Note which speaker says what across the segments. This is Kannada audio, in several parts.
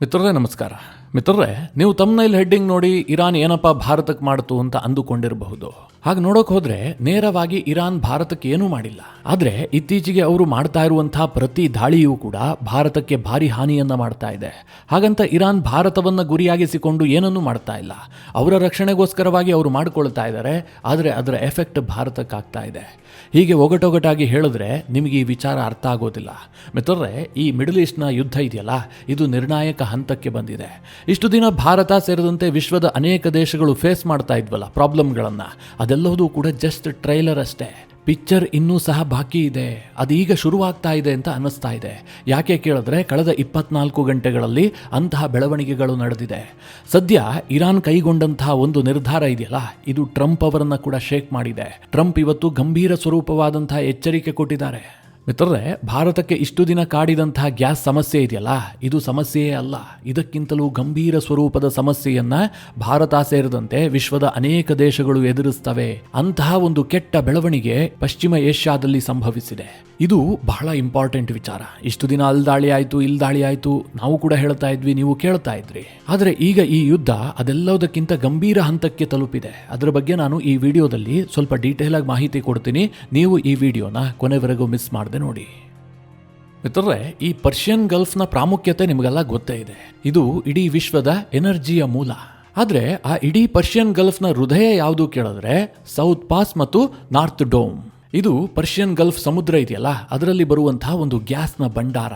Speaker 1: ಮಿತ್ರರೇ ನಮಸ್ಕಾರ. ಮಿತ್ರರೇ, ನೀವು ತಮ್ನೈಲ್ ಹೆಡ್ಡಿಂಗ್ ನೋಡಿ ಇರಾನ್ ಏನಪ್ಪ ಭಾರತಕ್ಕೆ ಮಾಡ್ತು ಅಂತ ಅಂದುಕೊಂಡಿರಬಹುದು. ಹಾಗೆ ನೋಡೋಕೆ ಹೋದ್ರೆ ನೇರವಾಗಿ ಇರಾನ್ ಭಾರತಕ್ಕೆ ಏನೂ ಮಾಡಿಲ್ಲ. ಆದ್ರೆ ಇತ್ತೀಚೆಗೆ ಅವರು ಮಾಡ್ತಾ ಇರುವಂತಹ ಪ್ರತಿ ದಾಳಿಯೂ ಕೂಡ ಭಾರತಕ್ಕೆ ಭಾರಿ ಹಾನಿಯನ್ನ ಮಾಡ್ತಾ ಇದೆ. ಹಾಗಂತ ಇರಾನ್ ಭಾರತವನ್ನ ಗುರಿಯಾಗಿಸಿಕೊಂಡು ಏನನ್ನೂ ಮಾಡ್ತಾ ಇಲ್ಲ. ಅವರ ರಕ್ಷಣೆಗೋಸ್ಕರವಾಗಿ ಅವರು ಮಾಡ್ಕೊಳ್ತಾ ಇದ್ದಾರೆ. ಆದರೆ ಅದರ ಎಫೆಕ್ಟ್ ಭಾರತಕ್ಕಾಗ್ತಾ ಇದೆ. ಹೀಗೆ ಒಗಟೊಗಟಾಗಿ ಹೇಳಿದ್ರೆ ನಿಮಗೆ ಈ ವಿಚಾರ ಅರ್ಥ ಆಗೋದಿಲ್ಲ. ಮಿತ್ರರೇ, ಈ ಮಿಡಲ್ ಈಸ್ಟ್ನ ಯುದ್ಧ ಇದೆಯಲ್ಲ, ಇದು ನಿರ್ಣಾಯಕ ಹಂತಕ್ಕೆ ಬಂದಿದೆ. ಇಷ್ಟು ದಿನ ಭಾರತ ಸೇರಿದಂತೆ ವಿಶ್ವದ ಅನೇಕ ದೇಶಗಳು ಫೇಸ್ ಮಾಡ್ತಾ ಇದ್ವಲ್ಲ ಪ್ರಾಬ್ಲಮ್ಗಳನ್ನು, ಅದೆಲ್ಲವೂ ಕೂಡ ಜಸ್ಟ್ ಟ್ರೈಲರ್ ಅಷ್ಟೇ. ಪಿಕ್ಚರ್ ಇನ್ನೂ ಸಹ ಬಾಕಿ ಇದೆ. ಅದೀಗ ಶುರುವಾಗ್ತಾ ಇದೆ ಅಂತ ಅನ್ನಿಸ್ತಾ ಇದೆ. ಯಾಕೆ ಕೇಳಿದ್ರೆ ಕಳೆದ 24 ಗಂಟೆಗಳಲ್ಲಿ ಅಂತಹ ಬೆಳವಣಿಗೆಗಳು ನಡೆದಿದೆ. ಸದ್ಯ ಇರಾನ್ ಕೈಗೊಂಡಂತಹ ಒಂದು ನಿರ್ಧಾರ ಇದೆಯಲ್ಲ, ಇದು ಟ್ರಂಪ್ ಅವರನ್ನ ಕೂಡ ಶೇಕ್ ಮಾಡಿದೆ. ಟ್ರಂಪ್ ಇವತ್ತು ಗಂಭೀರ ಸ್ವರೂಪವಾದಂತಹ ಎಚ್ಚರಿಕೆ ಕೊಟ್ಟಿದ್ದಾರೆ. ಮಿತ್ರರೇ, ಭಾರತಕ್ಕೆ ಇಷ್ಟು ದಿನ ಕಾಡಿದಂತಹ ಗ್ಯಾಸ್ ಸಮಸ್ಯೆ ಇದೆಯಲ್ಲ, ಇದು ಸಮಸ್ಯೆಯೇ ಅಲ್ಲ. ಇದಕ್ಕಿಂತಲೂ ಗಂಭೀರ ಸ್ವರೂಪದ ಸಮಸ್ಯೆಯನ್ನ ಭಾರತ ಸೇರಿದಂತೆ ವಿಶ್ವದ ಅನೇಕ ದೇಶಗಳು ಎದುರಿಸ್ತವೆ. ಅಂತಹ ಒಂದು ಕೆಟ್ಟ ಬೆಳವಣಿಗೆ ಪಶ್ಚಿಮ ಏಷ್ಯಾದಲ್ಲಿ ಸಂಭವಿಸಿದೆ. ಇದು ಬಹಳ ಇಂಪಾರ್ಟೆಂಟ್ ವಿಚಾರ. ಇಷ್ಟು ದಿನ ಅಲ್ಲಿ ದಾಳಿ ಆಯ್ತು, ಇಲ್ಲಿ ದಾಳಿ ಆಯ್ತು, ನಾವು ಕೂಡ ಹೇಳ್ತಾ ಇದ್ವಿ, ನೀವು ಕೇಳ್ತಾ ಇದ್ರಿ. ಆದ್ರೆ ಈಗ ಈ ಯುದ್ಧ ಅದೆಲ್ಲದಕ್ಕಿಂತ ಗಂಭೀರ ಹಂತಕ್ಕೆ ತಲುಪಿದೆ. ಅದರ ಬಗ್ಗೆ ನಾನು ಈ ವಿಡಿಯೋದಲ್ಲಿ ಸ್ವಲ್ಪ ಡೀಟೇಲ್ ಆಗಿ ಮಾಹಿತಿ ಕೊಡ್ತೀನಿ. ನೀವು ಈ ವಿಡಿಯೋನ ಕೊನೆವರೆಗೂ ಮಿಸ್ ಮಾಡದೆ ನೋಡಿ. ಮಿತ್ರರೇ, ಈ ಪರ್ಷಿಯನ್ ಗಲ್ಫ್ನ ಪ್ರಾಮುಖ್ಯತೆ ನಿಮಗೆಲ್ಲ ಗೊತ್ತೇ ಇದೆ. ಇದು ಇಡೀ ವಿಶ್ವದ ಎನರ್ಜಿಯ ಮೂಲ. ಆದ್ರೆ ಆ ಇಡೀ ಪರ್ಷಿಯನ್ ಗಲ್ಫ್ನ ಹೃದಯ ಯಾವುದು ಕೇಳಿದ್ರೆ ಸೌತ್ ಪಾಸ್ ಮತ್ತು ನಾರ್ತ್ ಡೋಮ್. ಇದು ಪರ್ಷಿಯನ್ ಗಲ್ಫ್ ಸಮುದ್ರ ಇದೆಯಲ್ಲ, ಅದರಲ್ಲಿ ಬರುವಂತಹ ಒಂದು ಗ್ಯಾಸ್ನ ಭಂಡಾರ.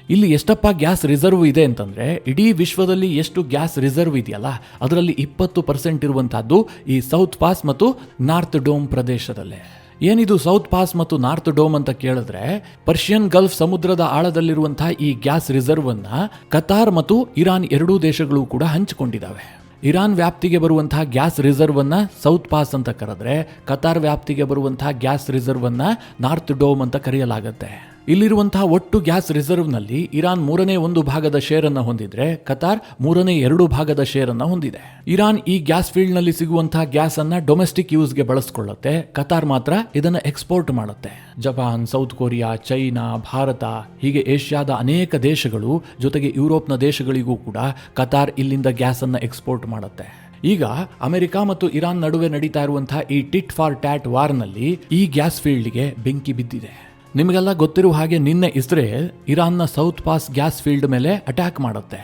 Speaker 1: ಇಲ್ಲಿ ಎಷ್ಟಪ್ಪ ಗ್ಯಾಸ್ ರಿಸರ್ವ್ ಇದೆ ಅಂತಂದ್ರೆ, ಇಡೀ ವಿಶ್ವದಲ್ಲಿ ಎಷ್ಟು ಗ್ಯಾಸ್ ರಿಸರ್ವ್ ಇದೆಯಲ್ಲ ಅದರಲ್ಲಿ 20% ಇರುವಂತಹದ್ದು ಈ ಸೌತ್ ಪಾಸ್ ಮತ್ತು ನಾರ್ತ್ ಡೋಮ್ ಪ್ರದೇಶದಲ್ಲೇ. ಏನಿದು ಸೌತ್ ಪಾಸ್ ಮತ್ತು ನಾರ್ತ್ ಡೋಮ್ ಅಂತ ಕೇಳಿದ್ರೆ, ಪರ್ಷಿಯನ್ ಗಲ್ಫ್ ಸಮುದ್ರದ ಆಳದಲ್ಲಿರುವಂತಹ ಈ ಗ್ಯಾಸ್ ರಿಸರ್ವ್ ಅನ್ನ ಕತಾರ್ ಮತ್ತು ಇರಾನ್ ಎರಡೂ ದೇಶಗಳು ಕೂಡ ಹಂಚಿಕೊಂಡಿದ್ದಾವೆ. ಇರಾನ್ ವ್ಯಾಪ್ತಿಗೆ ಬರುವಂತಹ ಗ್ಯಾಸ್ ರಿಸರ್ವ್ ಅನ್ನ ಸೌತ್ ಪಾಸ್ ಅಂತ ಕರೆದ್ರೆ, ಕತಾರ್ ವ್ಯಾಪ್ತಿಗೆ ಬರುವಂತಹ ಗ್ಯಾಸ್ ರಿಸರ್ವ್ ಅನ್ನ ನಾರ್ತ್ ಡೋಮ್ ಅಂತ ಕರೆಯಲಾಗುತ್ತೆ. ಇಲ್ಲಿರುವಂತಹ ಒಟ್ಟು ಗ್ಯಾಸ್ ರಿಸರ್ವ್ ನಲ್ಲಿ ಇರಾನ್ 1/3 ಭಾಗದ ಶೇರ್ ಅನ್ನು ಹೊಂದಿದ್ರೆ, ಕತಾರ್ 2/3 ಭಾಗದ ಶೇರ್ ಅನ್ನು ಹೊಂದಿದೆ. ಇರಾನ್ ಈ ಗ್ಯಾಸ್ ಫೀಲ್ಡ್ ನಲ್ಲಿ ಸಿಗುವಂತಹ ಗ್ಯಾಸ್ ಅನ್ನ ಡೊಮೆಸ್ಟಿಕ್ ಯೂಸ್ಗೆ ಬಳಸ್ಕೊಳ್ಳುತ್ತೆ. ಕತಾರ್ ಮಾತ್ರ ಇದನ್ನ ಎಕ್ಸ್ಪೋರ್ಟ್ ಮಾಡುತ್ತೆ. Japan, south Korea, China, Bharat, ಹೀಗೆ ಏಷ್ಯಾದ ಅನೇಕ ದೇಶಗಳು ಜೊತೆಗೆ ಯುರೋಪ್ನ ದೇಶಗಳಿಗೂ ಕೂಡ ಕತಾರ್ ಇಲ್ಲಿಂದ ಗ್ಯಾಸ್ ಅನ್ನ ಎಕ್ಸ್ಪೋರ್ಟ್ ಮಾಡುತ್ತೆ. ಈಗ ಅಮೆರಿಕ ಮತ್ತು ಇರಾನ್ ನಡುವೆ ನಡೀತಾ ಇರುವಂತಹ ಈ ಟಿಟ್ ಫಾರ್ ಟ್ಯಾಟ್ ವಾರ್ ನಲ್ಲಿ ಈ ಗ್ಯಾಸ್ ಫೀಲ್ಡ್ಗೆ ಬೆಂಕಿ ಬಿದ್ದಿದೆ. ನಿಮಗೆಲ್ಲ ಗೊತ್ತಿರುವ ಹಾಗೆ ನಿನ್ನೆ ಇಸ್ರೇಲ್ ಇರಾನ್ನ ಸೌತ್ ಪಾಸ್ ಗ್ಯಾಸ್ ಫೀಲ್ಡ್ ಮೇಲೆ ಅಟ್ಯಾಕ್ ಮಾಡುತ್ತೆ.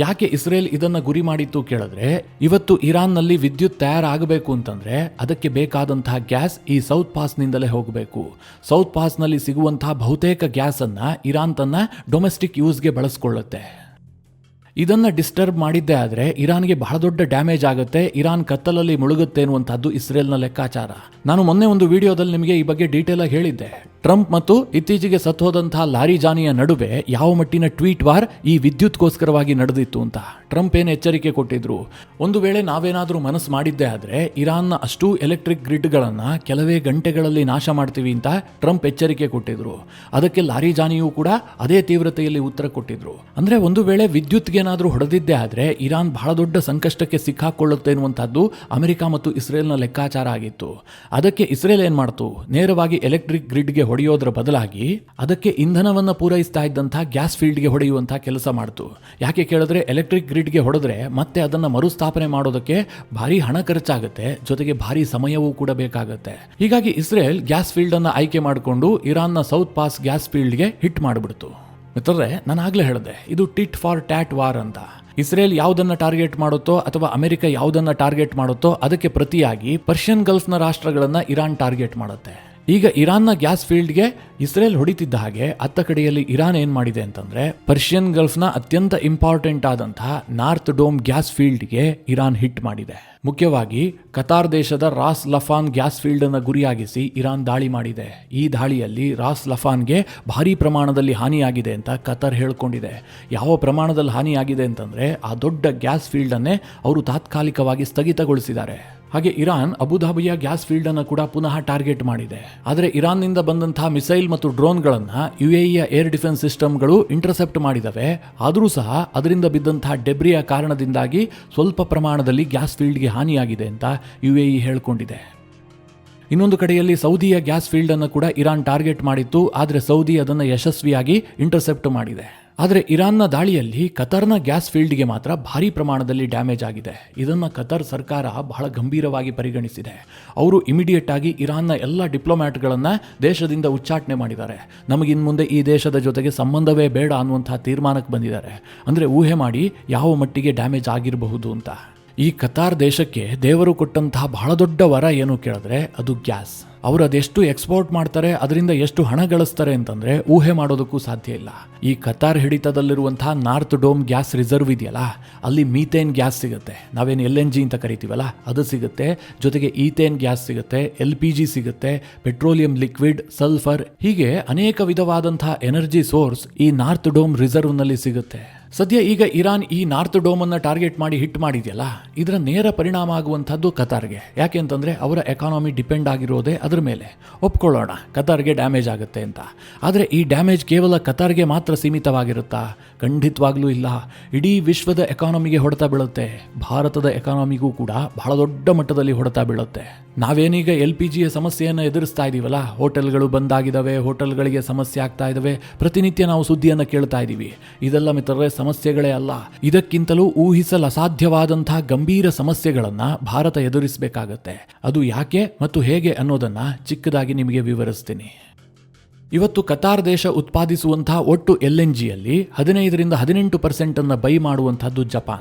Speaker 1: ಯಾಕೆ ಇಸ್ರೇಲ್ ಇದನ್ನ ಗುರಿ ಮಾಡಿತ್ತು ಕೇಳಿದ್ರೆ, ಇವತ್ತು ಇರಾನ್ನಲ್ಲಿ ವಿದ್ಯುತ್ ತಯಾರಾಗಬೇಕು ಅಂತಂದ್ರೆ ಅದಕ್ಕೆ ಬೇಕಾದಂತಹ ಗ್ಯಾಸ್ ಈ ಸೌತ್ ಪಾಸ್ ನಿಂದಲೇ ಹೋಗಬೇಕು. ಸೌತ್ ಪಾಸ್ ನಲ್ಲಿ ಸಿಗುವಂತಹ ಬಹುತೇಕ ಗ್ಯಾಸ್ ಅನ್ನ ಇರಾನ್ ತನ್ನ ಡೊಮೆಸ್ಟಿಕ್ ಯೂಸ್ಗೆ ಬಳಸ್ಕೊಳ್ಳುತ್ತೆ. ಇದನ್ನ ಡಿಸ್ಟರ್ಬ್ ಮಾಡಿದ್ದೇ ಆದ್ರೆ ಇರಾನ್ಗೆ ಬಹಳ ದೊಡ್ಡ ಡ್ಯಾಮೇಜ್ ಆಗುತ್ತೆ. ಇರಾನ್ ಕತ್ತಲಲ್ಲಿ ಮುಳುಗುತ್ತೆ ಅನ್ನುವಂಥದ್ದು ಇಸ್ರೇಲ್ನ ಲೆಕ್ಕಾಚಾರ. ನಾನು ಮೊನ್ನೆ ಒಂದು ವಿಡಿಯೋದಲ್ಲಿ ನಿಮಗೆ ಈ ಬಗ್ಗೆ ಡೀಟೇಲ್ ಆಗಿ ಹೇಳಿದ್ದೆ. ಟ್ರಂಪ್ ಮತ್ತು ಇತ್ತೀಚೆಗೆ ಸತ್ತೋದಂತಹ ಲಾರಿಜಾನಿಯ ನಡುವೆ ಯಾವ ಮಟ್ಟಿನ ಟ್ವೀಟ್ ವಾರ್ ಈ ವಿದ್ಯುತ್ಗೋಸ್ಕರವಾಗಿ ನಡೆದಿತ್ತು ಅಂತ ಟ್ರಂಪ್ ಏನು ಎಚ್ಚರಿಕೆ ಕೊಟ್ಟಿದ್ರು. ಒಂದು ವೇಳೆ ನಾವೇನಾದ್ರೂ ಮನಸ್ಸು ಮಾಡಿದ್ದೇ ಆದ್ರೆ ಇರಾನ್ನ ಅಷ್ಟೂ ಎಲೆಕ್ಟ್ರಿಕ್ ಗ್ರಿಡ್ಗಳನ್ನ ಕೆಲವೇ ಗಂಟೆಗಳಲ್ಲಿ ನಾಶ ಮಾಡ್ತೀವಿ ಅಂತ ಟ್ರಂಪ್ ಎಚ್ಚರಿಕೆ ಕೊಟ್ಟಿದ್ರು. ಅದಕ್ಕೆ ಲಾರಿಜಾನಿಯೂ ಕೂಡ ಅದೇ ತೀವ್ರತೆಯಲ್ಲಿ ಉತ್ತರ ಕೊಟ್ಟಿದ್ರು. ಅಂದ್ರೆ ಒಂದು ವೇಳೆ ವಿದ್ಯುತ್ಗೆ ಏನಾದ್ರೂ ಹೊಡೆದಿದ್ದೇ ಆದ್ರೆ ಇರಾನ್ ಬಹಳ ದೊಡ್ಡ ಸಂಕಷ್ಟಕ್ಕೆ ಸಿಕ್ಕಾಕೊಳ್ಳುತ್ತೆ ಎನ್ನುವಂಥದ್ದು ಅಮೆರಿಕ ಮತ್ತು ಇಸ್ರೇಲ್ನ ಲೆಕ್ಕಾಚಾರ ಆಗಿತ್ತು. ಅದಕ್ಕೆ ಇಸ್ರೇಲ್ ಏನ್ ಮಾಡ್ತು, ನೇರವಾಗಿ ಎಲೆಕ್ಟ್ರಿಕ್ ಗ್ರಿಡ್ಗೆ ಹೊಡೆಯೋದ್ರ ಬದಲಾಗಿ ಅದಕ್ಕೆ ಇಂಧನವನ್ನ ಪೂರೈಸ್ತಾ ಇದ್ದಂತಹ ಗ್ಯಾಸ್ ಫೀಲ್ಡ್ಗೆ ಹೊಡೆಯುವಂತಹ ಕೆಲಸ ಮಾಡ್ತು. ಯಾಕೆ ಕೇಳಿದ್ರೆ ಎಲೆಕ್ಟ್ರಿಕ್ ಗ್ರಿಡ್ಗೆ ಹೊಡೆದ್ರೆ ಮತ್ತೆ ಅದನ್ನ ಮರುಸ್ಥಾಪನೆ ಮಾಡೋದಕ್ಕೆ ಭಾರಿ ಹಣ ಖರ್ಚಾಗುತ್ತೆ, ಜೊತೆಗೆ ಭಾರಿ ಸಮಯವೂ ಕೂಡ ಬೇಕಾಗುತ್ತೆ. ಹೀಗಾಗಿ ಇಸ್ರೇಲ್ ಗ್ಯಾಸ್ ಫೀಲ್ಡ್ ಅನ್ನ ಆಯ್ಕೆ ಮಾಡಿಕೊಂಡು ಇರಾನ್ನ ಸೌತ್ ಪಾಸ್ ಗ್ಯಾಸ್ ಫೀಲ್ಡ್ಗೆ ಹಿಟ್ ಮಾಡಿಬಿಡ್ತು. ಮಿತ್ರರೇ, ನಾನು ಆಗ್ಲೇ ಹೇಳಿದೆ, ಇದು ಟಿಟ್ ಫಾರ್ ಟ್ಯಾಟ್ ವಾರ್ ಅಂತ. ಇಸ್ರೇಲ್ ಯಾವುದನ್ನ ಟಾರ್ಗೆಟ್ ಮಾಡುತ್ತೋ ಅಥವಾ ಅಮೆರಿಕ ಯಾವುದನ್ನ ಟಾರ್ಗೆಟ್ ಮಾಡುತ್ತೋ ಅದಕ್ಕೆ ಪ್ರತಿಯಾಗಿ ಪರ್ಷಿಯನ್ ಗಲ್ಫ್ನ ರಾಷ್ಟ್ರಗಳನ್ನ ಇರಾನ್ ಟಾರ್ಗೆಟ್ ಮಾಡುತ್ತೆ. ಈಗ ಇರಾನ್ನ ಗ್ಯಾಸ್ ಫೀಲ್ಡ್ಗೆ ಇಸ್ರೇಲ್ ಹೊಡಿತಿದ್ದ ಹಾಗೆ ಅತ್ತ ಕಡೆಯಲ್ಲಿ ಇರಾನ್ ಏನ್ ಮಾಡಿದೆ ಅಂತಂದ್ರೆ, ಪರ್ಷಿಯನ್ ಗಲ್ಫ್ನ ಅತ್ಯಂತ ಇಂಪಾರ್ಟೆಂಟ್ ಆದಂತಹ ನಾರ್ತ್ ಡೋಮ್ ಗ್ಯಾಸ್ ಫೀಲ್ಡ್ಗೆ ಇರಾನ್ ಹಿಟ್ ಮಾಡಿದೆ. ಮುಖ್ಯವಾಗಿ ಕತಾರ್ ದೇಶದ ರಾಸ್ ಲಫಾನ್ ಗ್ಯಾಸ್ ಫೀಲ್ಡ್ ಅನ್ನು ಗುರಿಯಾಗಿಸಿ ಇರಾನ್ ದಾಳಿ ಮಾಡಿದೆ. ಈ ದಾಳಿಯಲ್ಲಿ ರಾಸ್ ಲಫಾನ್ಗೆ ಭಾರಿ ಪ್ರಮಾಣದಲ್ಲಿ ಹಾನಿಯಾಗಿದೆ ಅಂತ ಕತಾರ್ ಹೇಳ್ಕೊಂಡಿದೆ. ಯಾವ ಪ್ರಮಾಣದಲ್ಲಿ ಹಾನಿಯಾಗಿದೆ ಅಂತಂದ್ರೆ, ಆ ದೊಡ್ಡ ಗ್ಯಾಸ್ ಫೀಲ್ಡ್ ಅನ್ನೇ ಅವರು ತಾತ್ಕಾಲಿಕವಾಗಿ ಸ್ಥಗಿತಗೊಳಿಸಿದ್ದಾರೆ. ಹಾಗೆ ಇರಾನ್ ಅಬುಧಾಬಿಯ ಗ್ಯಾಸ್ ಫೀಲ್ಡ್ ಅನ್ನು ಕೂಡ ಪುನಃ ಟಾರ್ಗೆಟ್ ಮಾಡಿದೆ. ಆದರೆ ಇರಾನ್ನಿಂದ ಬಂದಂತಹ ಮಿಸೈಲ್ ಮತ್ತು ಡ್ರೋನ್ಗಳನ್ನ ಯುಎಇಯ ಏರ್ ಡಿಫೆನ್ಸ್ ಸಿಸ್ಟಮ್ಗಳು ಇಂಟರ್ಸೆಪ್ಟ್ ಮಾಡಿದವೆ. ಆದರೂ ಸಹ ಅದರಿಂದ ಬಿದ್ದಂತಹ ಡೆಬ್ರಿಯ ಕಾರಣದಿಂದಾಗಿ ಸ್ವಲ್ಪ ಪ್ರಮಾಣದಲ್ಲಿ ಗ್ಯಾಸ್ ಫೀಲ್ಡ್ಗೆ ಹಾನಿಯಾಗಿದೆ ಅಂತ ಯುಎಇ ಹೇಳ್ಕೊಂಡಿದೆ. ಇನ್ನೊಂದು ಕಡೆಯಲ್ಲಿ ಸೌದಿಯ ಗ್ಯಾಸ್ ಫೀಲ್ಡ್ ಅನ್ನು ಕೂಡ ಇರಾನ್ ಟಾರ್ಗೆಟ್ ಮಾಡಿತ್ತು. ಆದರೆ ಸೌದಿ ಅದನ್ನು ಯಶಸ್ವಿಯಾಗಿ ಇಂಟರ್ಸೆಪ್ಟ್ ಮಾಡಿದೆ. ಆದರೆ ಇರಾನ್ನ ದಾಳಿಯಲ್ಲಿ ಕತರ್ನ ಗ್ಯಾಸ್ ಫೀಲ್ಡ್ಗೆ ಮಾತ್ರ ಭಾರಿ ಪ್ರಮಾಣದಲ್ಲಿ ಡ್ಯಾಮೇಜ್ ಆಗಿದೆ. ಇದನ್ನು ಕತರ್ ಸರ್ಕಾರ ಬಹಳ ಗಂಭೀರವಾಗಿ ಪರಿಗಣಿಸಿದೆ. ಅವರು ಇಮಿಡಿಯೇಟ್ ಆಗಿ ಇರಾನ್ನ ಎಲ್ಲ ಡಿಪ್ಲೊಮ್ಯಾಟ್ಗಳನ್ನು ದೇಶದಿಂದ ಉಚ್ಚಾಟನೆ ಮಾಡಿದ್ದಾರೆ. ನಮಗಿನ್ ಮುಂದೆ ಈ ದೇಶದ ಜೊತೆಗೆ ಸಂಬಂಧವೇ ಬೇಡ ಅನ್ನುವಂತಹ ತೀರ್ಮಾನಕ್ಕೆ ಬಂದಿದ್ದಾರೆ. ಅಂದರೆ ಊಹೆ ಮಾಡಿ ಯಾವ ಮಟ್ಟಿಗೆ ಡ್ಯಾಮೇಜ್ ಆಗಿರಬಹುದು ಅಂತ. ಈ ಕತಾರ್ ದೇಶಕ್ಕೆ ದೇವರು ಕೊಟ್ಟಂತಹ ಬಹಳ ದೊಡ್ಡ ವರ ಏನು ಕೇಳಿದ್ರೆ ಅದು ಗ್ಯಾಸ್. ಅವರು ಅದೆಷ್ಟು ಎಕ್ಸ್ಪೋರ್ಟ್ ಮಾಡ್ತಾರೆ, ಅದರಿಂದ ಎಷ್ಟು ಹಣ ಗಳಿಸ್ತಾರೆ ಅಂತಂದ್ರೆ ಊಹೆ ಮಾಡೋದಕ್ಕೂ ಸಾಧ್ಯ ಇಲ್ಲ. ಈ ಕತಾರ್ ಹಿಡಿತದಲ್ಲಿರುವಂತಹ ನಾರ್ತ್ ಡೋಮ್ ಗ್ಯಾಸ್ ರಿಸರ್ವ್ ಇದೆಯಲ್ಲ, ಅಲ್ಲಿ ಮೀಥೇನ್ ಗ್ಯಾಸ್ ಸಿಗುತ್ತೆ. ನಾವೇನು LNG ಅಂತ ಕರಿತೀವಲ್ಲ ಅದು ಸಿಗುತ್ತೆ. ಜೊತೆಗೆ ಈಥೇನ್ ಗ್ಯಾಸ್ ಸಿಗುತ್ತೆ, LPG ಸಿಗುತ್ತೆ, ಪೆಟ್ರೋಲಿಯಂ ಲಿಕ್ವಿಡ್, ಸಲ್ಫರ್, ಹೀಗೆ ಅನೇಕ ವಿಧವಾದಂತಹ ಎನರ್ಜಿ ಸೋರ್ಸ್ ಈ ನಾರ್ತ್ ಡೋಮ್ ರಿಸರ್ವ್ನಲ್ಲಿ ಸಿಗುತ್ತೆ. ಸದ್ಯ ಈಗ ಇರಾನ್ ಈ ನಾರ್ತ್ ಡೋಮ್ ಅನ್ನ ಟಾರ್ಗೆಟ್ ಮಾಡಿ ಹಿಟ್ ಮಾಡಿದೆಯಲ್ಲ, ಇದರ ನೇರ ಪರಿಣಾಮ ಆಗುವಂಥದ್ದು ಕತಾರ್ಗೆ. ಯಾಕೆ ಅಂತಂದ್ರೆ ಅವರ ಎಕಾನಮಿ ಡಿಪೆಂಡ್ ಆಗಿರೋದೇ ಅದರ ಮೇಲೆ. ಒಪ್ಕೊಳ್ಳೋಣ ಕತಾರ್ಗೆ ಡ್ಯಾಮೇಜ್ ಆಗುತ್ತೆ ಅಂತ. ಆದರೆ ಈ ಡ್ಯಾಮೇಜ್ ಕೇವಲ ಕತಾರ್ಗೆ ಮಾತ್ರ ಸೀಮಿತವಾಗಿರುತ್ತಾ? ಖಂಡಿತವಾಗ್ಲೂ ಇಲ್ಲ. ಇಡೀ ವಿಶ್ವದ ಎಕಾನಮಿಗೆ ಹೊಡೆತ ಬೀಳುತ್ತೆ. ಭಾರತದ ಎಕಾನಮಿಗೂ ಕೂಡ ಬಹಳ ದೊಡ್ಡ ಮಟ್ಟದಲ್ಲಿ ಹೊಡೆತ ಬೀಳುತ್ತೆ. ನಾವೇನೀಗ LPGಯ ಸಮಸ್ಯೆಯನ್ನು ಎದುರಿಸ್ತಾ ಇದೀವಲ್ಲ, ಹೋಟೆಲ್ಗಳು ಬಂದಾಗಿದ್ದಾವೆ, ಹೋಟೆಲ್ಗಳಿಗೆ ಸಮಸ್ಯೆ ಆಗ್ತಾ ಇದ್ದಾವೆ, ಪ್ರತಿನಿತ್ಯ ನಾವು ಸುದ್ದಿಯನ್ನು ಕೇಳ್ತಾ ಇದ್ದೀವಿ. ಇದೆಲ್ಲ ಮಿತ್ರರೇ ಸಮಸ್ಯೆಗಳೇ ಅಲ್ಲ. ಇದಕ್ಕಿಂತಲೂ ಊಹಿಸಲು ಅಸಾಧ್ಯವಾದಂತಹ ಗಂಭೀರ ಸಮಸ್ಯೆಗಳನ್ನು ಭಾರತ ಎದುರಿಸಬೇಕಾಗತ್ತೆ. ಅದು ಯಾಕೆ ಮತ್ತು ಹೇಗೆ ಅನ್ನೋದನ್ನ ಚಿಕ್ಕದಾಗಿ ನಿಮಗೆ ವಿವರಿಸ್ತೀನಿ. ಇವತ್ತು ಕತಾರ್ ದೇಶ ಉತ್ಪಾದಿಸುವಂತಹ ಒಟ್ಟು LNGಯಲ್ಲಿ 15-18% ಅನ್ನು ಬೈ ಮಾಡುವಂತಹದ್ದು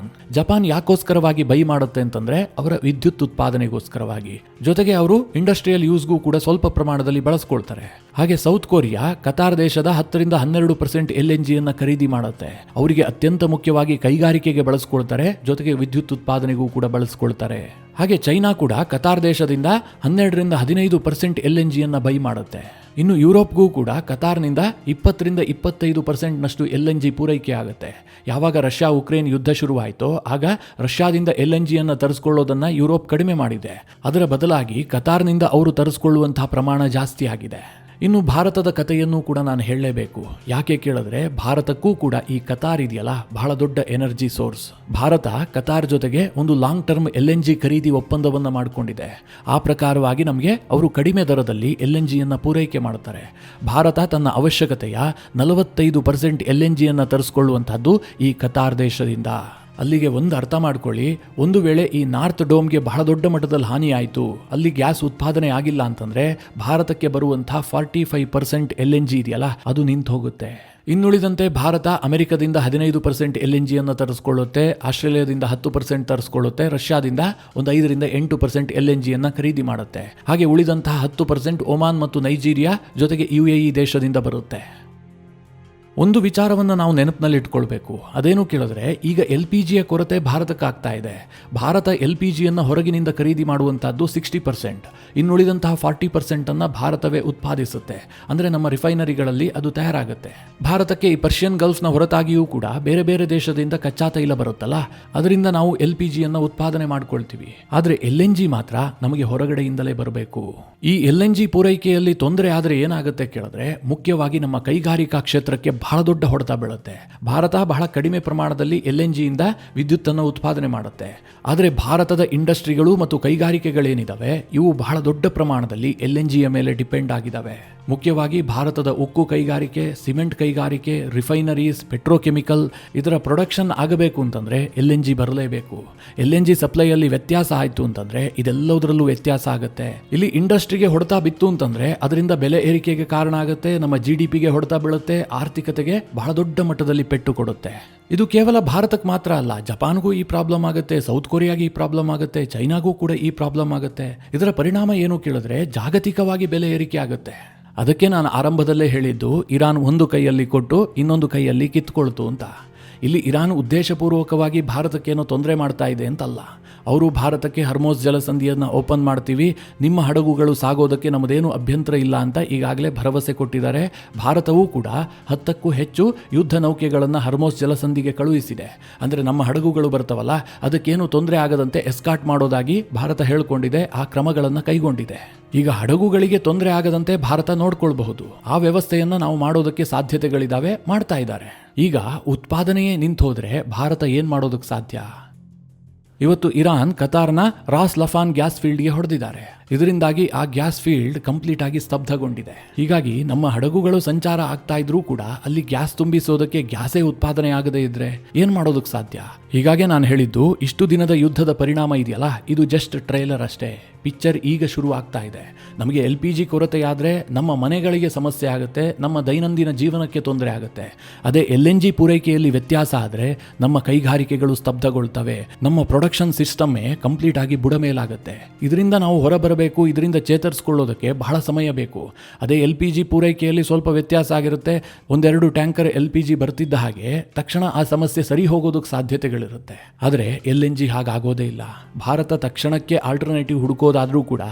Speaker 1: ಜಪಾನ್ ಯಾಕೋಸ್ಕರವಾಗಿ ಬೈ ಮಾಡುತ್ತೆ ಅಂತಂದ್ರೆ ಅವರ ವಿದ್ಯುತ್ ಉತ್ಪಾದನೆಗೋಸ್ಕರವಾಗಿ. ಜೊತೆಗೆ ಅವರು ಇಂಡಸ್ಟ್ರಿಯಲ್ ಯೂಸ್ಗೂ ಕೂಡ ಸ್ವಲ್ಪ ಪ್ರಮಾಣದಲ್ಲಿ ಬಳಸ್ಕೊಳ್ತಾರೆ. ಹಾಗೆ ಸೌತ್ ಕೊರಿಯಾ ಕತಾರ್ ದೇಶದ 10-12% LNGಯನ್ನು ಖರೀದಿ ಮಾಡುತ್ತೆ. ಅವರಿಗೆ ಅತ್ಯಂತ ಮುಖ್ಯವಾಗಿ ಕೈಗಾರಿಕೆಗೆ ಬಳಸ್ಕೊಳ್ತಾರೆ, ಜೊತೆಗೆ ವಿದ್ಯುತ್ ಉತ್ಪಾದನೆಗೂ ಕೂಡ ಬಳಸ್ಕೊಳ್ತಾರೆ. ಹಾಗೆ ಚೈನಾ ಕೂಡ ಕತಾರ್ ದೇಶದಿಂದ 12-15% LNGಯನ್ನು ಬೈ ಮಾಡುತ್ತೆ. ಇನ್ನು ಯುರೋಪ್ಗೂ ಕೂಡ ಕತಾರ್ನಿಂದ 20-25% LNG ಪೂರೈಕೆ ಆಗುತ್ತೆ. ಯಾವಾಗ ರಷ್ಯಾ ಉಕ್ರೇನ್ ಯುದ್ಧ ಶುರುವಾಯಿತೋ ಆಗ ರಷ್ಯಾದಿಂದ LNGಯನ್ನು ತರಿಸ್ಕೊಳ್ಳೋದನ್ನು ಯುರೋಪ್ ಕಡಿಮೆ ಮಾಡಿದೆ. ಅದರ ಬದಲಾಗಿ ಕತಾರ್ನಿಂದ ಅವರು ತರಿಸ್ಕೊಳ್ಳುವಂತಹ ಪ್ರಮಾಣ ಜಾಸ್ತಿ ಆಗಿದೆ. ಇನ್ನು ಭಾರತದ ಕಥೆಯನ್ನು ಕೂಡ ನಾನು ಹೇಳಲೇಬೇಕು. ಯಾಕೆ ಕೇಳಿದ್ರೆ ಭಾರತಕ್ಕೂ ಕೂಡ ಈ ಕತಾರ್ ಇದೆಯಲ್ಲ ಬಹಳ ದೊಡ್ಡ ಎನರ್ಜಿ ಸೋರ್ಸ್. ಭಾರತ ಕತಾರ್ ಜೊತೆಗೆ ಒಂದು ಲಾಂಗ್ ಟರ್ಮ್ LNG ಖರೀದಿ ಒಪ್ಪಂದವನ್ನು ಮಾಡಿಕೊಂಡಿದೆ. ಆ ಪ್ರಕಾರವಾಗಿ ನಮಗೆ ಅವರು ಕಡಿಮೆ ದರದಲ್ಲಿ LNGಯನ್ನು ಪೂರೈಕೆ ಮಾಡುತ್ತಾರೆ. ಭಾರತ ತನ್ನ ಅವಶ್ಯಕತೆಯ 45% LNGಯನ್ನು ತರಿಸ್ಕೊಳ್ಳುವಂತಹದ್ದು ಈ ಕತಾರ್ ದೇಶದಿಂದ. ಅಲ್ಲಿಗೆ ಒಂದು ಅರ್ಥ ಮಾಡ್ಕೊಳ್ಳಿ, ಒಂದು ವೇಳೆ ಈ ನಾರ್ತ್ ಡೋಮ್ಗೆ ಬಹಳ ದೊಡ್ಡ ಮಟ್ಟದಲ್ಲಿ ಹಾನಿ ಆಯಿತು, ಅಲ್ಲಿ ಗ್ಯಾಸ್ ಉತ್ಪಾದನೆ ಆಗಿಲ್ಲ ಅಂತಂದ್ರೆ ಭಾರತಕ್ಕೆ ಬರುವಂತಹ 45% LNG ಇದೆಯಲ್ಲ ಅದು ನಿಂತು ಹೋಗುತ್ತೆ. ಇನ್ನುಳಿದಂತೆ ಭಾರತ ಅಮೆರಿಕದಿಂದ 15% LNGಯನ್ನು ತರಿಸ್ಕೊಳ್ಳುತ್ತೆ, ಆಸ್ಟ್ರೇಲಿಯಾದಿಂದ 10% ತರಿಸ್ಕೊಳ್ಳುತ್ತೆ, ರಷ್ಯಾದಿಂದ ಒಂದು 5-8% LNGಯನ್ನು ಖರೀದಿ ಮಾಡುತ್ತೆ. ಹಾಗೆ ಉಳಿದಂತಹ 10% ಒಮಾನ್ ಮತ್ತು ನೈಜೀರಿಯಾ ಜೊತೆಗೆ UAE ದೇಶದಿಂದ ಬರುತ್ತೆ. ಒಂದು ವಿಚಾರವನ್ನು ನಾವು ನೆನಪಿನಲ್ಲಿ ಇಟ್ಕೊಳ್ಬೇಕು. ಅದೇನು ಕೇಳಿದ್ರೆ ಈಗ LPGಯ ಕೊರತೆ ಭಾರತಕ್ಕೆ ಆಗ್ತಾ ಇದೆ. ಭಾರತ LPGಯನ್ನು ಹೊರಗಿನಿಂದ ಖರೀದಿ ಮಾಡುವಂತಹದ್ದು 60%, ಇನ್ನುಳಿದಂತಹ 40% ಭಾರತವೇ ಉತ್ಪಾದಿಸುತ್ತೆ. ಅಂದರೆ ನಮ್ಮ ರಿಫೈನರಿಗಳಲ್ಲಿ ಅದು ತಯಾರಾಗುತ್ತೆ. ಭಾರತಕ್ಕೆ ಈ ಪರ್ಷಿಯನ್ ಗಲ್ಫ್ನ ಹೊರತಾಗಿಯೂ ಕೂಡ ಬೇರೆ ಬೇರೆ ದೇಶದಿಂದ ಕಚ್ಚಾ ತೈಲ ಬರುತ್ತಲ್ಲ, ಅದರಿಂದ ನಾವು LPGಯನ್ನು ಉತ್ಪಾದನೆ ಮಾಡ್ಕೊಳ್ತೀವಿ. ಆದರೆ LNG ಮಾತ್ರ ನಮಗೆ ಹೊರಗಡೆಯಿಂದಲೇ ಬರಬೇಕು. ಈ LNG ಪೂರೈಕೆಯಲ್ಲಿ ತೊಂದರೆ ಆದರೆ ಏನಾಗುತ್ತೆ ಕೇಳಿದ್ರೆ ಮುಖ್ಯವಾಗಿ ನಮ್ಮ ಕೈಗಾರಿಕಾ ಕ್ಷೇತ್ರಕ್ಕೆ ಬಹಳ ದೊಡ್ಡ ಹೊಡೆತ ಬೀಳುತ್ತೆ. ಭಾರತ ಬಹಳ ಕಡಿಮೆ ಪ್ರಮಾಣದಲ್ಲಿ LNGಯಿಂದ ವಿದ್ಯುತ್ತನ್ನು ಉತ್ಪಾದನೆ ಮಾಡುತ್ತೆ. ಆದರೆ ಭಾರತದ ಇಂಡಸ್ಟ್ರಿಗಳು ಮತ್ತು ಕೈಗಾರಿಕೆಗಳೇನಿದಾವೆ ಇವು ಬಹಳ ದೊಡ್ಡ ಪ್ರಮಾಣದಲ್ಲಿ LNGಯ ಮೇಲೆ ಡಿಪೆಂಡ್ ಆಗಿದ್ದಾವೆ. ಮುಖ್ಯವಾಗಿ ಭಾರತದ ಉಕ್ಕು ಕೈಗಾರಿಕೆ, ಸಿಮೆಂಟ್ ಕೈಗಾರಿಕೆ, ರಿಫೈನರೀಸ್, ಪೆಟ್ರೋಕೆಮಿಕಲ್ ಇದರ ಪ್ರೊಡಕ್ಷನ್ ಆಗಬೇಕು ಅಂತಂದ್ರೆ LNG ಬರಲೇಬೇಕು. LNG ಸಪ್ಲೈಯಲ್ಲಿ ವ್ಯತ್ಯಾಸ ಆಯಿತು ಅಂತಂದ್ರೆ ಇದೆಲ್ಲದರಲ್ಲೂ ವ್ಯತ್ಯಾಸ ಆಗುತ್ತೆ. ಇಲ್ಲಿ ಇಂಡಸ್ಟ್ರಿಗೆ ಹೊಡೆತ ಬಿತ್ತು ಅಂತಂದ್ರೆ ಅದರಿಂದ ಬೆಲೆ ಏರಿಕೆಗೆ ಕಾರಣ ಆಗುತ್ತೆ, ನಮ್ಮ GDPಗೆ ಹೊಡೆತ ಬೀಳುತ್ತೆ, ಆರ್ಥಿಕತೆಗೆ ಬಹಳ ದೊಡ್ಡ ಮಟ್ಟದಲ್ಲಿ ಪೆಟ್ಟು ಕೊಡುತ್ತೆ. ಇದು ಕೇವಲ ಭಾರತಕ್ಕೆ ಮಾತ್ರ ಅಲ್ಲ, ಜಪಾನ್ಗೂ ಈ ಪ್ರಾಬ್ಲಮ್ ಆಗುತ್ತೆ, ಸೌತ್ ಕೊರಿಯಾಗೆ ಈ ಪ್ರಾಬ್ಲಮ್ ಆಗುತ್ತೆ, ಚೈನಾಗೂ ಕೂಡ ಈ ಪ್ರಾಬ್ಲಮ್ ಆಗುತ್ತೆ. ಇದರ ಪರಿಣಾಮ ಏನು ಕೇಳಿದ್ರೆ ಜಾಗತಿಕವಾಗಿ ಬೆಲೆ ಏರಿಕೆ ಆಗುತ್ತೆ. ಅದಕ್ಕೆ ನಾನು ಆರಂಭದಲ್ಲೇ ಹೇಳಿದ್ದು ಇರಾನ್ ಒಂದು ಕೈಯಲ್ಲಿ ಕೊಟ್ಟು ಇನ್ನೊಂದು ಕೈಯಲ್ಲಿ ಕಿತ್ಕೊಳ್ತು ಅಂತ. ಇಲ್ಲಿ ಇರಾನ್ ಉದ್ದೇಶಪೂರ್ವಕವಾಗಿ ಭಾರತಕ್ಕೇನೋ ತೊಂದರೆ ಮಾಡ್ತಾ ಇದೆ ಅಂತಲ್ಲ. ಅವರು ಭಾರತಕ್ಕೆ ಹರ್ಮೋಸ್ ಜಲಸಂಧಿಯನ್ನು ಓಪನ್ ಮಾಡ್ತೀವಿ, ನಿಮ್ಮ ಹಡಗುಗಳು ಸಾಗೋದಕ್ಕೆ ನಮ್ಮದೇನು ಅಭ್ಯಂತರ ಇಲ್ಲ ಅಂತ ಈಗಾಗಲೇ ಭರವಸೆ ಕೊಟ್ಟಿದ್ದಾರೆ. ಭಾರತವೂ ಕೂಡ 10ಕ್ಕೂ ಹೆಚ್ಚು ಯುದ್ಧ ನೌಕೆಗಳನ್ನು ಹರ್ಮೋಸ್ ಜಲಸಂಧಿಗೆ ಕಳುಹಿಸಿದೆ. ಅಂದರೆ ನಮ್ಮ ಹಡಗುಗಳು ಬರ್ತಾವಲ್ಲ ಅದಕ್ಕೇನು ತೊಂದರೆ ಆಗದಂತೆ ಎಸ್ಕಾಟ್ ಮಾಡೋದಾಗಿ ಭಾರತ ಹೇಳಿಕೊಂಡಿದೆ, ಆ ಕ್ರಮಗಳನ್ನು ಕೈಗೊಂಡಿದೆ. ಈಗ ಹಡಗುಗಳಿಗೆ ತೊಂದರೆ ಆಗದಂತೆ ಭಾರತ ನೋಡ್ಕೊಳ್ಬಹುದು. ಆ ವ್ಯವಸ್ಥೆಯನ್ನು ನಾವು ಮಾಡೋದಕ್ಕೆ ಸಾಧ್ಯತೆಗಳಿದ್ದಾವೆ, ಮಾಡ್ತಾ ಇದ್ದಾರೆ. ಈಗ ಉತ್ಪಾದನೆಯೇ ನಿಂತು ಹೋದ್ರೆ ಭಾರತ ಏನ್ ಮಾಡೋದಕ್ಕೆ ಸಾಧ್ಯ? ಇವತ್ತು ಇರಾನ್ ಕತಾರ್ನ ರಾಸ್ ಲಫಾನ್ ಗ್ಯಾಸ್ ಫೀಲ್ಡ್ಗೆ ಹೊಡೆದಿದ್ದಾರೆ. ಇದರಿಂದಾಗಿ ಆ ಗ್ಯಾಸ್ ಫೀಲ್ಡ್ ಕಂಪ್ಲೀಟ್ ಆಗಿ ಸ್ತಬ್ಧಗೊಂಡಿದೆ. ಹೀಗಾಗಿ ನಮ್ಮ ಹಡಗುಗಳು ಸಂಚಾರ ಆಗ್ತಾ ಇದ್ರೂ ಕೂಡ ಅಲ್ಲಿ ಗ್ಯಾಸ್ ತುಂಬಿಸೋದಕ್ಕೆ ಗ್ಯಾಸೇ ಉತ್ಪಾದನೆ ಆಗದೇ ಇದ್ರೆ ಏನ್ ಮಾಡೋದಕ್ಕೆ ಸಾಧ್ಯ? ಹೀಗಾಗಿ ನಾನು ಹೇಳಿದ್ದು, ಇಷ್ಟು ದಿನದ ಯುದ್ಧದ ಪರಿಣಾಮ ಇದೆಯಲ್ಲ, ಇದು ಜಸ್ಟ್ ಟ್ರೈಲರ್ ಅಷ್ಟೇ. ಪಿಕ್ಚರ್ ಈಗ ಶುರು ಆಗ್ತಾ ಇದೆ. ನಮಗೆ LPG ಕೊರತೆಯಾದರೆ ನಮ್ಮ ಮನೆಗಳಿಗೆ ಸಮಸ್ಯೆ ಆಗುತ್ತೆ, ನಮ್ಮ ದೈನಂದಿನ ಜೀವನಕ್ಕೆ ತೊಂದರೆ ಆಗುತ್ತೆ. ಅದೇ LNG ಪೂರೈಕೆಯಲ್ಲಿ ವ್ಯತ್ಯಾಸ ಆದರೆ ನಮ್ಮ ಕೈಗಾರಿಕೆಗಳು ಸ್ತಬ್ಧಗೊಳ್ತವೆ, ನಮ್ಮ ಪ್ರೊಡಕ್ಷನ್ ಸಿಸ್ಟಮ್ಮೇ ಕಂಪ್ಲೀಟ್ ಆಗಿ ಬುಡಮೇಲಾಗುತ್ತೆ. ಇದರಿಂದ ನಾವು ಹೊರಬರಬೇಕು, ಇದರಿಂದ ಚೇತರಿಸಿಕೊಳ್ಳೋದಕ್ಕೆ ಬಹಳ ಸಮಯ ಬೇಕು. ಅದೇ LPG ಪೂರೈಕೆಯಲ್ಲಿ ಸ್ವಲ್ಪ ವ್ಯತ್ಯಾಸ ಆಗಿರುತ್ತೆ, ಒಂದೆರಡು ಟ್ಯಾಂಕರ್ LPG ಬರ್ತಿದ್ದ ಹಾಗೆ ತಕ್ಷಣ ಆ ಸಮಸ್ಯೆ ಸರಿ ಹೋಗೋದಕ್ಕೆ ಸಾಧ್ಯತೆಗಳಿರುತ್ತೆ. ಆದರೆ LNG ಹಾಗಾಗೋದೇ ಇಲ್ಲ. ಭಾರತ ತಕ್ಷಣಕ್ಕೆ ಆಲ್ಟರ್ನೇಟಿವ್ ಹುಡುಕೋದಾದ್ರೂ ಕೂಡ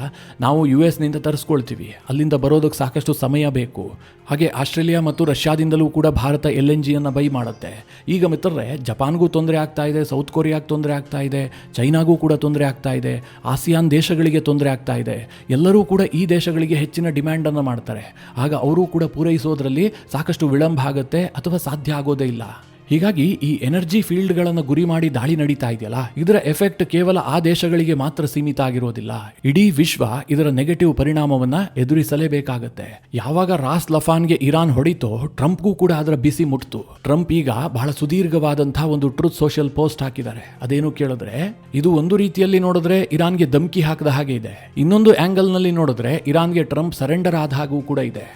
Speaker 1: ನಾವು US ನಿಂದ ತರಿಸ್ಕೊಳ್ತೀವಿ, ಅಲ್ಲಿಂದ ಬರೋದಕ್ಕೆ ಸಾಕಷ್ಟು ಸಮಯ ಬೇಕು. ಹಾಗೆ ಆಸ್ಟ್ರೇಲಿಯಾ ಮತ್ತು ರಷ್ಯಾದಿಂದಲೂ ಕೂಡ ಭಾರತ LNG ಅನ್ನು ಬೈ ಮಾಡುತ್ತೆ. ಈಗ ಮಿತ್ರರೇ, ಜಪಾನ್ಗೂ ತೊಂದರೆ ಆಗ್ತಾ ಇದೆ, ಸೌತ್ ಕೊರಿಯಾಗೆ ತೊಂದರೆ ಆಗ್ತಾ ಇದೆ, ಚೈನಾಗೂ ಕೂಡ ತೊಂದರೆ ಆಗ್ತಾ ಇದೆ, ಆಸಿಯಾನ್ ದೇಶಗಳಿಗೆ ತೊಂದರೆ ಆಗ್ತಾ ಇದೆ. ಎಲ್ಲರೂ ಕೂಡ ಈ ದೇಶಗಳಿಗೆ ಹೆಚ್ಚಿನ ಡಿಮ್ಯಾಂಡನ್ನು ಮಾಡ್ತಾರೆ. ಆಗ ಅವರು ಕೂಡ ಪೂರೈಸೋದ್ರಲ್ಲಿ ಸಾಕಷ್ಟು ವಿಳಂಬ ಆಗುತ್ತೆ ಅಥವಾ ಸಾಧ್ಯ ಆಗೋದೇ ಇಲ್ಲ. ಹೀಗಾಗಿ ಈ ಎನರ್ಜಿ ಫೀಲ್ಡ್ಗಳನ್ನು ಗುರಿ ಮಾಡಿ ದಾಳಿ ನಡೀತಾ ಇದೆಯಲ್ಲ, ಇದರ ಎಫೆಕ್ಟ್ ಕೇವಲ ಆ ದೇಶಗಳಿಗೆ ಮಾತ್ರ ಸೀಮಿತ ಆಗಿರೋದಿಲ್ಲ. ಇಡೀ ವಿಶ್ವ ಇದರ ನೆಗೆಟಿವ್ ಪರಿಣಾಮವನ್ನ ಎದುರಿಸಲೇಬೇಕಾಗತ್ತೆ. ಯಾವಾಗ ರಾಸ್ ಲಫಾನ್ಗೆ ಇರಾನ್ ಹೊಡಿತೋ, ಟ್ರಂಪ್ಗೂ ಕೂಡ ಅದರ ಬಿಸಿ ಮುಟ್ತು. ಟ್ರಂಪ್ ಈಗ ಬಹಳ ಸುದೀರ್ಘವಾದಂತಹ ಒಂದು ಟ್ರೂತ್ ಸೋಷಿಯಲ್ ಪೋಸ್ಟ್ ಹಾಕಿದ್ದಾರೆ. ಅದೇನು ಕೇಳಿದ್ರೆ, ಇದು ಒಂದು ರೀತಿಯಲ್ಲಿ ನೋಡಿದ್ರೆ ಇರಾನ್ಗೆ ಧಮಕಿ ಹಾಕದ ಹಾಗೆ ಇದೆ, ಇನ್ನೊಂದು ಆಂಗಲ್ ನಲ್ಲಿ ನೋಡಿದ್ರೆ ಇರಾನ್ಗೆ ಟ್ರಂಪ್ ಸರೆಂಡರ್ ಆದ ಹಾಗೂ ಕೂಡ ಇದೆ.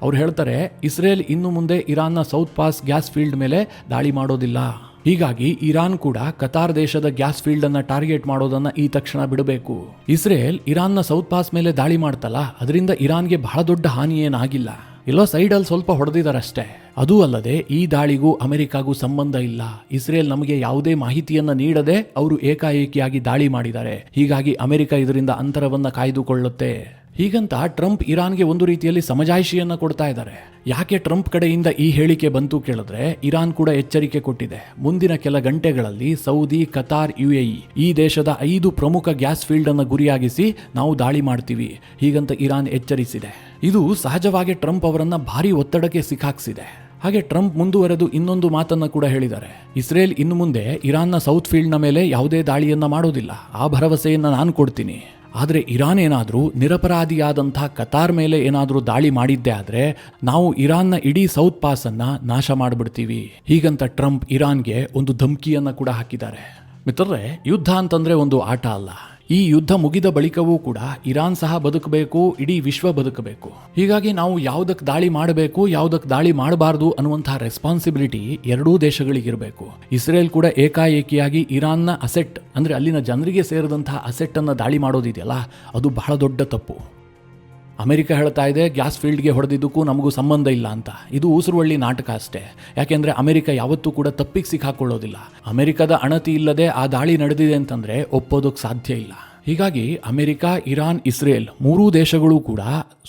Speaker 1: ಅವ್ರು ಹೇಳ್ತಾರೆ, ಇಸ್ರೇಲ್ ಇನ್ನು ಮುಂದೆ ಇರಾನ್ನ ಸೌತ್ ಪಾಸ್ ಗ್ಯಾಸ್ ಫೀಲ್ಡ್ ಮೇಲೆ ದಾಳಿ ಮಾಡೋದಿಲ್ಲ. ಹೀಗಾಗಿ ಇರಾನ್ ಕೂಡ ಕತಾರ್ ದೇಶದ ಗ್ಯಾಸ್ ಫೀಲ್ಡ್ ಅನ್ನ ಟಾರ್ಗೆಟ್ ಮಾಡೋದನ್ನ ಈ ತಕ್ಷಣ ಬಿಡಬೇಕು. ಇಸ್ರೇಲ್ ಇರಾನ್ನ ಸೌತ್ ಪಾಸ್ ಮೇಲೆ ದಾಳಿ ಮಾಡ್ತಲ್ಲ, ಅದರಿಂದ ಇರಾನ್ಗೆ ಬಹಳ ದೊಡ್ಡ ಹಾನಿ ಏನಾಗಿಲ್ಲ, ಎಲ್ಲೋ ಸೈಡಲ್ಲಿ ಸ್ವಲ್ಪ ಹೊಡೆದಿದ್ದಾರಷ್ಟೇ. ಅದೂ ಅಲ್ಲದೆ ಈ ದಾಳಿಗೂ ಅಮೆರಿಕಾಗೂ ಸಂಬಂಧ ಇಲ್ಲ. ಇಸ್ರೇಲ್ ನಮಗೆ ಯಾವುದೇ ಮಾಹಿತಿಯನ್ನ ನೀಡದೆ ಅವರು ಏಕಾಏಕಿಯಾಗಿ ದಾಳಿ ಮಾಡಿದ್ದಾರೆ. ಹೀಗಾಗಿ ಅಮೆರಿಕ ಇದರಿಂದ ಅಂತರವನ್ನ ಕಾಯ್ದುಕೊಳ್ಳುತ್ತೆ. ಹೀಗಂತ ಟ್ರಂಪ್ ಇರಾನ್ಗೆ ಒಂದು ರೀತಿಯಲ್ಲಿ ಸಮಜಾಯಿಷಿಯನ್ನ ಕೊಡ್ತಾ ಇದ್ದಾರೆ. ಯಾಕೆ ಟ್ರಂಪ್ ಕಡೆಯಿಂದ ಈ ಹೇಳಿಕೆ ಬಂತು ಕೇಳಿದ್ರೆ, ಇರಾನ್ ಕೂಡ ಎಚ್ಚರಿಕೆ ಕೊಟ್ಟಿದೆ. ಮುಂದಿನ ಕೆಲ ಗಂಟೆಗಳಲ್ಲಿ ಸೌದಿ, ಕತಾರ್, UAE ಈ ದೇಶದ 5 ಪ್ರಮುಖ ಗ್ಯಾಸ್ ಫೀಲ್ಡ್ ಅನ್ನು ಗುರಿಯಾಗಿಸಿ ನಾವು ದಾಳಿ ಮಾಡ್ತೀವಿ, ಹೀಗಂತ ಇರಾನ್ ಎಚ್ಚರಿಸಿದೆ. ಇದು ಸಹಜವಾಗಿ ಟ್ರಂಪ್ ಅವರನ್ನ ಭಾರಿ ಒತ್ತಡಕ್ಕೆ ಸಿಕ್ಕಾಕ್ಸಿದೆ. ಹಾಗೆ ಟ್ರಂಪ್ ಮುಂದುವರೆದು ಇನ್ನೊಂದು ಮಾತನ್ನ ಕೂಡ ಹೇಳಿದ್ದಾರೆ. ಇಸ್ರೇಲ್ ಇನ್ನು ಮುಂದೆ ಇರಾನ್ನ ಸೌತ್ ಫೀಲ್ಡ್ನ ಮೇಲೆ ಯಾವುದೇ ದಾಳಿಯನ್ನ ಮಾಡೋದಿಲ್ಲ, ಆ ಭರವಸೆಯನ್ನ ನಾನು ಕೊಡ್ತೀನಿ. ಆದರೆ ಇರಾನ್ ಏನಾದರೂ ನಿರಪರಾಧಿಯಾದಂತಹ ಕತಾರ್ ಮೇಲೆ ಏನಾದರೂ ದಾಳಿ ಮಾಡಿದ್ದೇ ಆದರೆ ನಾವು ಇರಾನ್ನ ಇಡೀ ಸೌತ್ ಪಾಸ್ ಅನ್ನ ನಾಶ ಮಾಡಿಬಿಡ್ತೀವಿ, ಹೀಗಂತ ಟ್ರಂಪ್ ಇರಾನ್ಗೆ ಒಂದು ಧಮಕಿಯನ್ನ ಕೂಡ ಹಾಕಿದ್ದಾರೆ. ಮಿತ್ರರೇ, ಯುದ್ಧ ಅಂತಂದ್ರೆ ಒಂದು ಆಟ ಅಲ್ಲ. ಈ ಯುದ್ಧ ಮುಗಿದ ಬಳಿಕವೂ ಕೂಡ ಇರಾನ್ ಸಹ ಬದುಕಬೇಕು, ಇಡೀ ವಿಶ್ವ ಬದುಕಬೇಕು. ಹೀಗಾಗಿ ನಾವು ಯಾವುದಕ್ಕೆ ದಾಳಿ ಮಾಡಬೇಕು, ಯಾವುದಕ್ಕೆ ದಾಳಿ ಮಾಡಬಾರದು ಅನ್ನುವಂತಹ ರೆಸ್ಪಾನ್ಸಿಬಿಲಿಟಿ ಎರಡೂ ದೇಶಗಳಿಗಿರಬೇಕು. ಇಸ್ರೇಲ್ ಕೂಡ ಏಕಾಏಕಿಯಾಗಿ ಇರಾನ್ನ ಅಸೆಟ್, ಅಂದ್ರೆ ಅಲ್ಲಿನ ಜನರಿಗೆ ಸೇರಿದಂತಹ ಅಸೆಟ್ ಅನ್ನ ದಾಳಿ ಮಾಡೋದಿದೆಯಲ್ಲ, ಅದು ಬಹಳ ದೊಡ್ಡ ತಪ್ಪು. ಅಮೆರಿಕ ಹೇಳ್ತಾ ಇದೆ ಗ್ಯಾಸ್ ಫೀಲ್ಡ್ಗೆ ಹೊಡೆದಿದ್ದಕ್ಕೂ ನಮಗೂ ಸಂಬಂಧ ಇಲ್ಲ ಅಂತ. ಇದು ಊಸುರುವಳ್ಳಿ ನಾಟಕ ಅಷ್ಟೇ. ಯಾಕೆಂದ್ರೆ ಅಮೆರಿಕ ಯಾವತ್ತೂ ಕೂಡ ತಪ್ಪಿಗೆ ಸಿಕ್ಕಾಕೊಳ್ಳೋದಿಲ್ಲ. ಅಮೆರಿಕದ ಅಣತಿ ಇಲ್ಲದೆ ಆ ದಾಳಿ ನಡೆದಿದೆ ಅಂತಂದ್ರೆ ಒಪ್ಪೋದಕ್ಕೆ ಸಾಧ್ಯ ಇಲ್ಲ. ಹೀಗಾಗಿ ಅಮೆರಿಕ, ಇರಾನ್, ಇಸ್ರೇಲ್ ಮೂರೂ ದೇಶಗಳು ಕೂಡ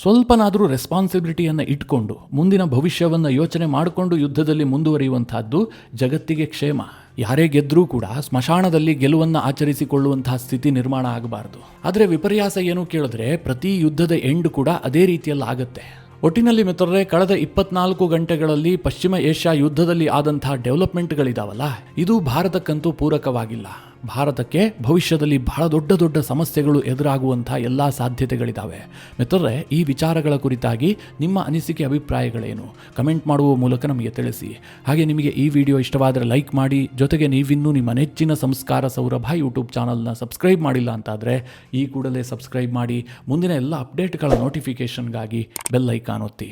Speaker 1: ಸ್ವಲ್ಪನಾದರೂ ರೆಸ್ಪಾನ್ಸಿಬಿಲಿಟಿಯನ್ನು ಇಟ್ಕೊಂಡು ಮುಂದಿನ ಭವಿಷ್ಯವನ್ನು ಯೋಚನೆ ಮಾಡಿಕೊಂಡು ಯುದ್ಧದಲ್ಲಿ ಮುಂದುವರಿಯುವಂತಹದ್ದು ಜಗತ್ತಿಗೆ ಕ್ಷೇಮ. ಯಾರೇ ಗೆದ್ರೂ ಕೂಡ ಸ್ಮಶಾನದಲ್ಲಿ ಗೆಲುವನ್ನು ಆಚರಿಸಿಕೊಳ್ಳುವಂತಹ ಸ್ಥಿತಿ ನಿರ್ಮಾಣ ಆಗಬಾರದು. ಆದರೆ ವಿಪರ್ಯಾಸ ಏನು ಕೇಳಿದ್ರೆ, ಪ್ರತಿ ಯುದ್ಧದ ಎಂಡ್ ಕೂಡ ಅದೇ ರೀತಿಯಲ್ಲಿ ಆಗುತ್ತೆ. ಒಟ್ಟಿನಲ್ಲಿ ಮಿತ್ರರೇ, ಕಳೆದ 24 ಗಂಟೆಗಳಲ್ಲಿ ಪಶ್ಚಿಮ ಏಷ್ಯಾ ಯುದ್ಧದಲ್ಲಿ ಆದಂತಹ ಡೆವಲಪ್ಮೆಂಟ್ಗಳಿದಾವಲ್ಲ, ಇದು ಭಾರತಕ್ಕಂತೂ ಪೂರಕವಾಗಿಲ್ಲ. ಭಾರತಕ್ಕೆ ಭವಿಷ್ಯದಲ್ಲಿ ಬಹಳ ದೊಡ್ಡ ದೊಡ್ಡ ಸಮಸ್ಯೆಗಳು ಎದುರಾಗುವಂತಹ ಎಲ್ಲ ಸಾಧ್ಯತೆಗಳಿದ್ದಾವೆ. ಮಿತ್ರರೇ, ಈ ವಿಚಾರಗಳ ಕುರಿತಾಗಿ ನಿಮ್ಮ ಅನಿಸಿಕೆ, ಅಭಿಪ್ರಾಯಗಳೇನು? ಕಮೆಂಟ್ ಮಾಡುವ ಮೂಲಕ ನಮಗೆ ತಿಳಿಸಿ. ಹಾಗೆ ನಿಮಗೆ ಈ ವಿಡಿಯೋ ಇಷ್ಟವಾದರೆ ಲೈಕ್ ಮಾಡಿ. ಜೊತೆಗೆ ನೀವಿನ್ನೂ ನಿಮ್ಮ ನೆಚ್ಚಿನ ಸಂಸ್ಕಾರ ಸೌರಭ ಯೂಟ್ಯೂಬ್ ಚಾನಲ್ನ ಸಬ್ಸ್ಕ್ರೈಬ್ ಮಾಡಿಲ್ಲ ಅಂತಾದರೆ ಈ ಕೂಡಲೇ ಸಬ್ಸ್ಕ್ರೈಬ್ ಮಾಡಿ. ಮುಂದಿನ ಎಲ್ಲ ಅಪ್ಡೇಟ್ಗಳ ನೋಟಿಫಿಕೇಷನ್ಗಾಗಿ ಬೆಲ್ ಐಕಾನ್ ಒತ್ತಿ.